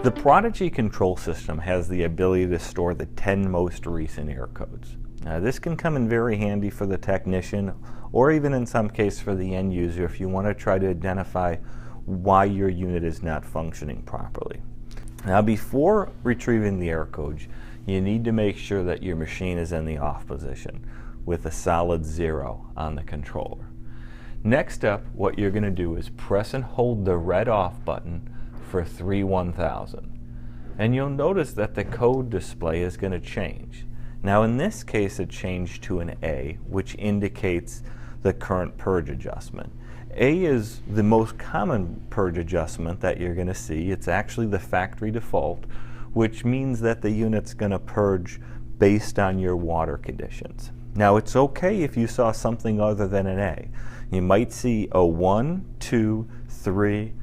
The Prodigy control system has the ability to store the 10 most recent error codes. This can come in very handy for the technician, or even in some case for the end user if you want to try to identify why your unit is not functioning properly. Now, before retrieving the error codes, you need to make sure that your machine is in the off position with a solid 0 on the controller. Next up, what you're going to do is press and hold the red off button for 3-1000. And you'll notice that the code display is going to change. Now in this case it changed to an A, which indicates the current purge adjustment. A is the most common purge adjustment that you're going to see. It's actually the factory default, which means that the unit's going to purge based on your water conditions. Now it's okay if you saw something other than an A. You might see a 1, 2, 3,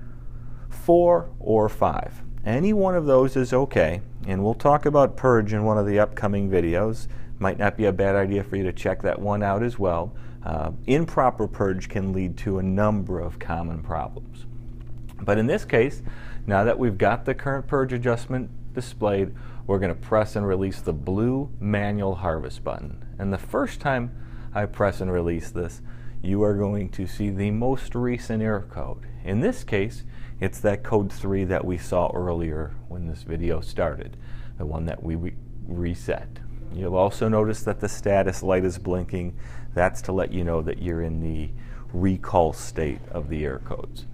4, or 5. Any one of those is okay, and we'll talk about purge in one of the upcoming videos. Might not be a bad idea for you to check that one out as well. Improper purge can lead to a number of common problems. But in this case, now that we've got the current purge adjustment displayed, we're going to press and release the blue manual harvest button. And the first time I press and release this, you are going to see the most recent error code. In this case, it's that code 3 that we saw earlier when this video started, the one that we reset. You'll also notice that the status light is blinking. That's to let you know that you're in the recall state of the error codes.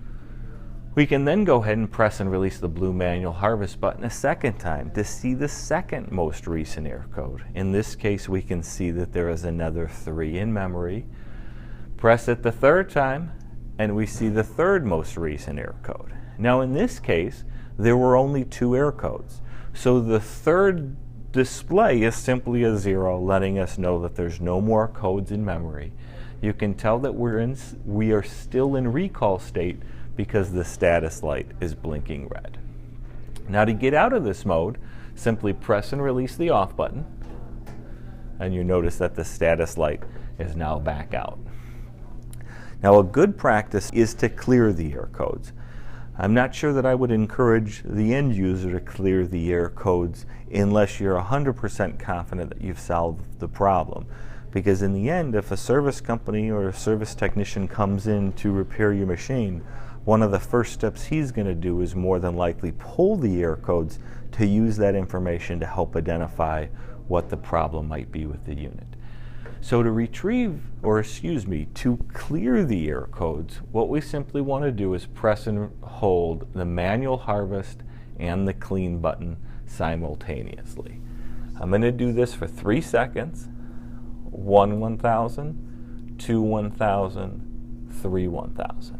We can then go ahead and press and release the blue manual harvest button a second time to see the second most recent error code. In this case, we can see that there is another 3 in memory. Press it the third time, and we see the third most recent error code. Now in this case, there were only 2 error codes. So the third display is simply a 0, letting us know that there's no more codes in memory. You can tell that we are still in recall state because the status light is blinking red. Now to get out of this mode, simply press and release the off button, and you notice that the status light is now back out. Now a good practice is to clear the error codes. I'm not sure that I would encourage the end user to clear the error codes unless you're 100% confident that you've solved the problem. Because in the end, if a service company or a service technician comes in to repair your machine, one of the first steps he's going to do is more than likely pull the error codes to use that information to help identify what the problem might be with the unit. So to clear the error codes, what we simply want to do is press and hold the manual harvest and the clean button simultaneously. I'm going to do this for 3 seconds. 1-1000, 2-1000, 3-1000.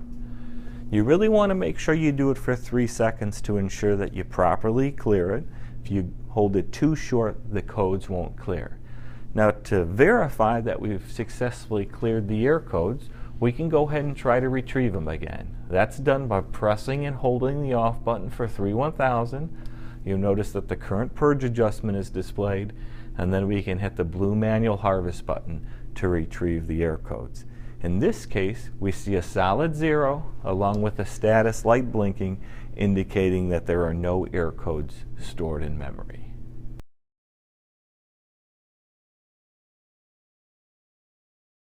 You really want to make sure you do it for 3 seconds to ensure that you properly clear it. If you hold it too short, the codes won't clear. Now to verify that we've successfully cleared the error codes, we can go ahead and try to retrieve them again. That's done by pressing and holding the off button for 3-1000. You'll notice that the current purge adjustment is displayed, and then we can hit the blue manual harvest button to retrieve the error codes. In this case, we see a solid 0 along with a status light blinking, indicating that there are no error codes stored in memory.